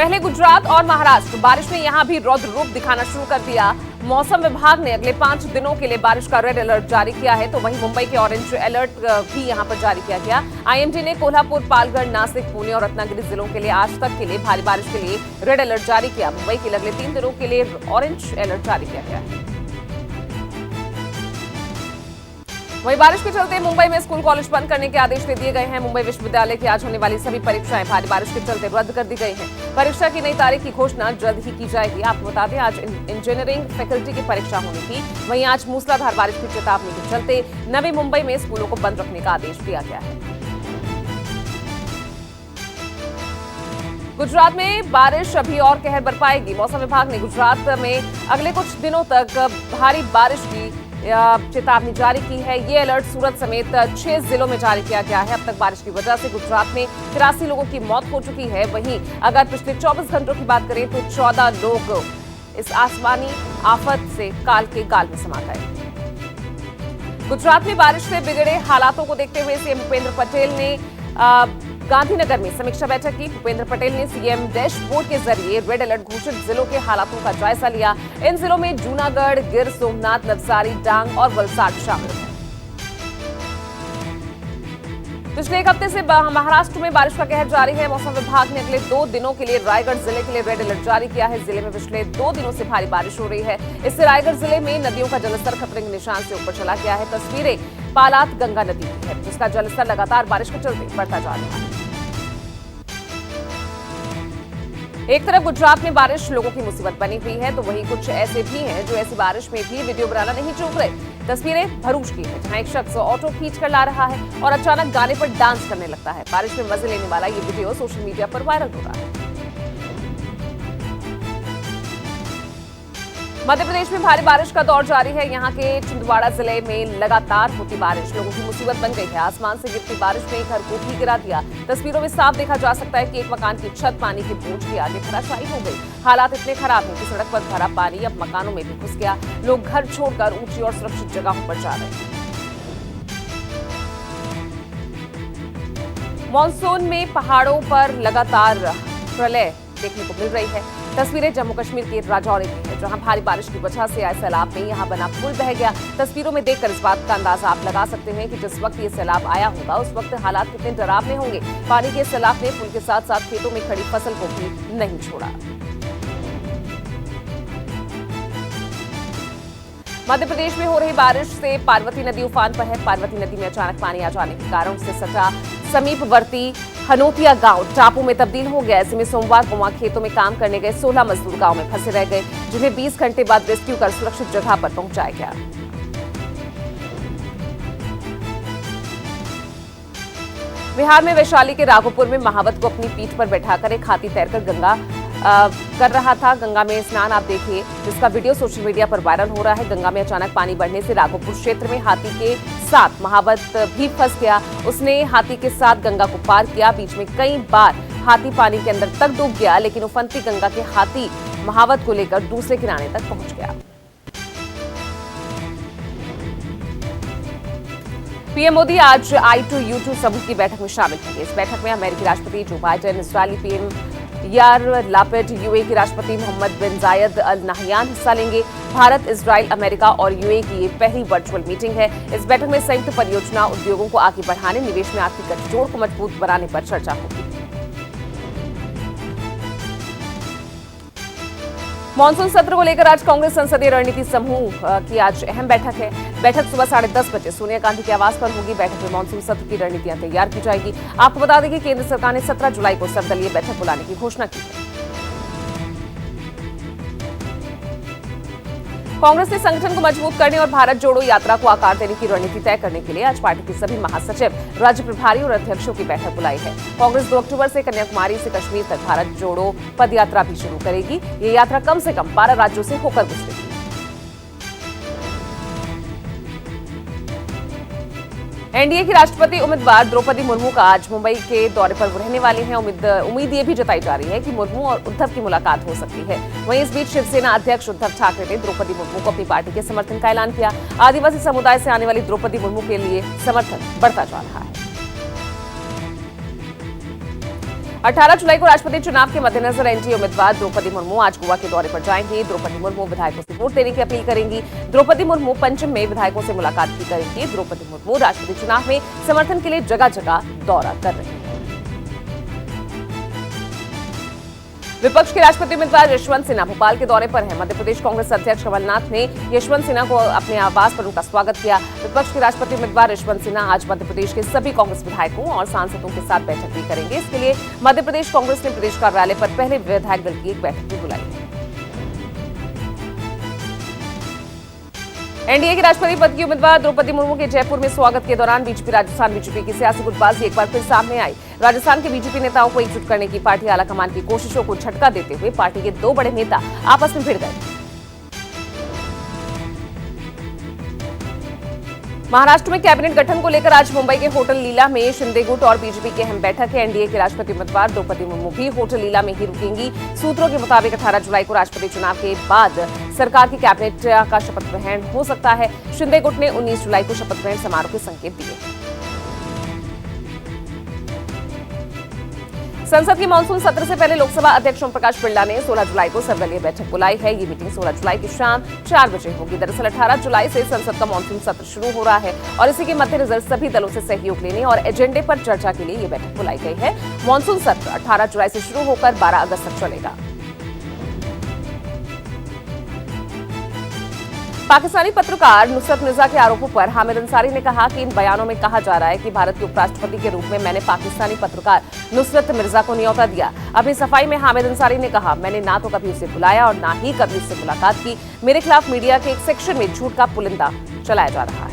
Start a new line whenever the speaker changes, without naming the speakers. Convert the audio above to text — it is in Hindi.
पहले गुजरात और महाराष्ट्र, बारिश ने यहां भी रौद्र रूप दिखाना शुरू कर दिया। मौसम विभाग ने अगले 5 दिनों के लिए बारिश का रेड अलर्ट जारी किया है, तो वहीं मुंबई के ऑरेंज अलर्ट भी यहां पर जारी किया गया। आईएमडी ने कोल्हापुर, पालघर, नासिक, पुणे और रत्नागिरी जिलों के लिए आज तक के लिए भारी बारिश के लिए रेड अलर्ट जारी किया। मुंबई के लिए अगले 3 दिनों के लिए ऑरेंज अलर्ट जारी किया गया है। वहीं बारिश के चलते मुंबई में स्कूल कॉलेज बंद करने के आदेश दे दिए गए हैं। मुंबई विश्वविद्यालय की आज होने वाली सभी परीक्षाएं भारी बारिश के चलते रद्द कर दी गई हैं। परीक्षा की नई तारीख की घोषणा जल्द ही की जाएगी। आपको बता दें, आज इंजीनियरिंग फैकल्टी की परीक्षा होनी थी। वहीं आज मूसलाधार बारिश की चेतावनी के चलते नवी मुंबई में स्कूलों को बंद रखने का आदेश दिया गया है। गुजरात में बारिश अभी और कहर बरपाएगी। मौसम विभाग ने गुजरात में अगले कुछ दिनों तक भारी बारिश की चेतावनी जारी की है। ये अलर्ट सूरत समेत 6 जिलों में जारी किया गया है। अब तक बारिश की वजह से गुजरात में 83 लोगों की मौत हो चुकी है। वहीं अगर पिछले 24 घंटों की बात करें तो 14 लोग इस आसमानी आफत से काल के गाल में समा गए। गुजरात में बारिश से बिगड़े हालातों को देखते हुए सीएम भूपेंद्र पटेल ने गांधीनगर में समीक्षा बैठक की। भूपेंद्र पटेल ने सीएम डैशबोर्ड के जरिए रेड अलर्ट घोषित जिलों के हालातों का जायजा लिया। इन जिलों में जूनागढ़, गिर सोमनाथ, नवसारी, डांग और वलसाड शामिल हैं। पिछले एक हफ्ते से महाराष्ट्र में बारिश का कहर जारी है। मौसम विभाग ने अगले 2 दिनों के लिए रायगढ़ जिले के लिए रेड अलर्ट जारी किया है। जिले में पिछले 2 दिनों से भारी बारिश हो रही है। इससे रायगढ़ जिले में नदियों का जलस्तर खतरे के निशान से ऊपर चला गया है। तस्वीरें पालात गंगा नदी की है, जिसका जलस्तर लगातार बारिश के चलते बढ़ता जा रहा है। एक तरफ गुजरात में बारिश लोगों की मुसीबत बनी हुई है, तो वहीं कुछ ऐसे भी हैं जो ऐसी बारिश में भी वीडियो बनाना नहीं चूक रहे। तस्वीरें भरूच की है, जहां एक शख्स ऑटो खींच कर ला रहा है और अचानक गाने पर डांस करने लगता है। बारिश में मजे लेने वाला ये वीडियो सोशल मीडिया पर वायरल हो रहा है। मध्य प्रदेश में भारी बारिश का दौर जारी है। यहाँ के छिंदवाड़ा जिले में लगातार होती बारिश लोगों की मुसीबत बन गई है। आसमान से गिरती बारिश ने घर को भी गिरा दिया। तस्वीरों में साफ देखा जा सकता है कि एक मकान की छत पानी के बोझ के आगे धराशायी हो गई। हालात इतने खराब हैं कि सड़क पर भरा पानी अब मकानों में भी घुस गया। लोग घर छोड़कर ऊंची और सुरक्षित जगहों पर जा रहे हैं। मानसून में पहाड़ों पर लगातार प्रलय देखने को मिल रही है। तस्वीरें जम्मू कश्मीर के राजौरी की है, जहां भारी बारिश की वजह से आए सैलाब में यहां बना पुल बह गया। तस्वीरों में देखकर इस बात का अंदाजा आप लगा सकते हैं कि जिस वक्त ये सैलाब आया होगा उस वक्त हालात कितने डरावने होंगे। पानी के सैलाब ने पुल के साथ साथ खेतों में खड़ी फसल को भी नहीं छोड़ा। मध्य प्रदेश में हो रही बारिश से पार्वती नदी उफान पर है। पार्वती नदी में अचानक पानी आ जाने के कारण उससे सटा समीपवर्ती हनोतिया गांव टापू में तब्दील हो गया। ऐसे में सोमवार को वहां खेतों में काम करने गए 16 मजदूर गांव में फंसे रह गए, जिन्हें 20 घंटे बाद रेस्क्यू कर सुरक्षित जगह पर पहुंचाया गया। बिहार में वैशाली के राघोपुर में महावत को अपनी पीठ पर बैठाकर एक हाथी तैरकर गंगा कर रहा था। गंगा में स्नान आप देखिए, जिसका वीडियो सोशल मीडिया पर वायरल हो रहा है। गंगा में अचानक पानी बढ़ने से राघोपुर क्षेत्र में हाथी के साथ महावत भी फंस गया। उसने हाथी के साथ गंगा को पार किया। बीच में कई बार हाथी पानी के अंदर तक डूब गया, लेकिन उफनती गंगा के हाथी महावत को लेकर दूसरे किनारे तक पहुंच गया। पीएम मोदी आज I2U2 समूह की बैठक में शामिल होंगे। इस बैठक में अमेरिकी राष्ट्रपति जो बाइडेन, इजरायली पीएम यार लापिड, यूएई के राष्ट्रपति मोहम्मद बिन जायद अल नहयान हिस्सा लेंगे। भारत, इजराइल, अमेरिका और यूएई की ये पहली वर्चुअल मीटिंग है। इस बैठक में संयुक्त परियोजना उद्योगों को आगे बढ़ाने, निवेश में आर्थिक गठजोड़ को मजबूत बनाने पर चर्चा होगी। मानसून सत्र को लेकर आज कांग्रेस संसदीय रणनीति समूह की आज अहम बैठक है। बैठक सुबह 10:30 बजे सोनिया गांधी के आवास पर होगी। बैठक में मानसून सत्र की रणनीतियां तैयार की जाएगी। आपको बता दें कि केंद्र सरकार ने 17 जुलाई को सर्वदलीय बैठक बुलाने की घोषणा की है। कांग्रेस ने संगठन को मजबूत करने और भारत जोड़ो यात्रा को आकार देने की रणनीति तय करने के लिए आज पार्टी के सभी महासचिव, राज्य प्रभारी और अध्यक्षों की बैठक बुलाई है। कांग्रेस 2 अक्टूबर से कन्याकुमारी से कश्मीर तक भारत जोड़ो पदयात्रा भी शुरू करेगी। ये यात्रा कम से कम 12 राज्यों से होकर गुजरेगी। एनडीए की राष्ट्रपति उम्मीदवार द्रौपदी मुर्मू का आज मुंबई के दौरे पर रहने वाले हैं। उम्मीद ये भी जताई जा रही है कि मुर्मू और उद्धव की मुलाकात हो सकती है। वहीं इस बीच शिवसेना अध्यक्ष उद्धव ठाकरे ने द्रौपदी मुर्मू को अपनी पार्टी के समर्थन का ऐलान किया। आदिवासी समुदाय से आने वाली द्रौपदी मुर्मू के लिए समर्थन बढ़ता जा रहा है। 18 जुलाई को राष्ट्रपति चुनाव के मद्देनजर एनडीए उम्मीदवार द्रौपदी मुर्मू आज गोवा के दौरे पर जाएंगी। द्रौपदी मुर्मू विधायकों से वोट देने की अपील करेंगी। द्रौपदी मुर्मू पंचम में विधायकों से मुलाकात भी करेंगी। द्रौपदी मुर्मू राष्ट्रपति चुनाव में समर्थन के लिए जगह जगह दौरा कर रही हैं। विपक्ष के राष्ट्रपति उम्मीदवार यशवंत सिन्हा भोपाल के दौरे पर हैं। मध्य प्रदेश कांग्रेस अध्यक्ष कमलनाथ ने यशवंत सिन्हा को अपने आवास पर उनका स्वागत किया। विपक्ष के राष्ट्रपति उम्मीदवार यशवंत सिन्हा आज मध्य प्रदेश के सभी कांग्रेस विधायकों और सांसदों के साथ बैठक भी करेंगे। इसके लिए मध्य प्रदेश कांग्रेस ने प्रदेश कार्यालय पर पहले विधायक दल की एक बैठक भी बुलाई है। एनडीए के राष्ट्रपति पद की उम्मीदवार द्रौपदी मुर्मू के जयपुर में स्वागत के दौरान राजस्थान बीजेपी की सियासी गुटबाजी एक बार फिर सामने आई। राजस्थान के बीजेपी नेताओं को एकजुट करने की पार्टी आलाकमान की कोशिशों को झटका देते हुए पार्टी के दो बड़े नेता आपस में भिड़ गए। महाराष्ट्र में कैबिनेट गठन को लेकर आज मुंबई के होटल लीला में शिंदे गुट और बीजेपी की अहम बैठक है। एनडीए के राष्ट्रपति उम्मीदवार द्रौपदी मुर्मू भी होटल लीला में ही रुकेंगी। सूत्रों के मुताबिक 18 जुलाई को राष्ट्रपति चुनाव के बाद सरकार की कैबिनेट का शपथ ग्रहण हो सकता है। शिंदे गुट ने 19 जुलाई को शपथ ग्रहण समारोह के संकेत दिए। संसद के मानसून सत्र से पहले लोकसभा अध्यक्ष ओम प्रकाश बिरला ने 16 जुलाई को सर्वदलीय बैठक बुलाई है। ये मीटिंग 16 जुलाई की शाम 4 बजे होगी। दरअसल 18 जुलाई से संसद का मानसून सत्र शुरू हो रहा है और इसी के मद्देनजर सभी दलों से सहयोग लेने और एजेंडे पर चर्चा के लिए ये बैठक बुलाई गई है। मानसून सत्र 18 जुलाई से शुरू होकर 12 अगस्त तक चलेगा। पाकिस्तानी पत्रकार नुसरत मिर्जा के आरोपों पर हामिद अंसारी ने कहा कि इन बयानों में कहा जा रहा है कि भारत के उपराष्ट्रपति के रूप में मैंने पाकिस्तानी पत्रकार नुसरत मिर्जा को न्योता दिया। अपनी सफाई में हामिद अंसारी ने कहा, मैंने ना तो कभी उसे बुलाया और ना ही कभी उससे मुलाकात की। मेरे खिलाफ मीडिया के एक सेक्शन में झूठ का पुलिंदा चलाया जा रहा है।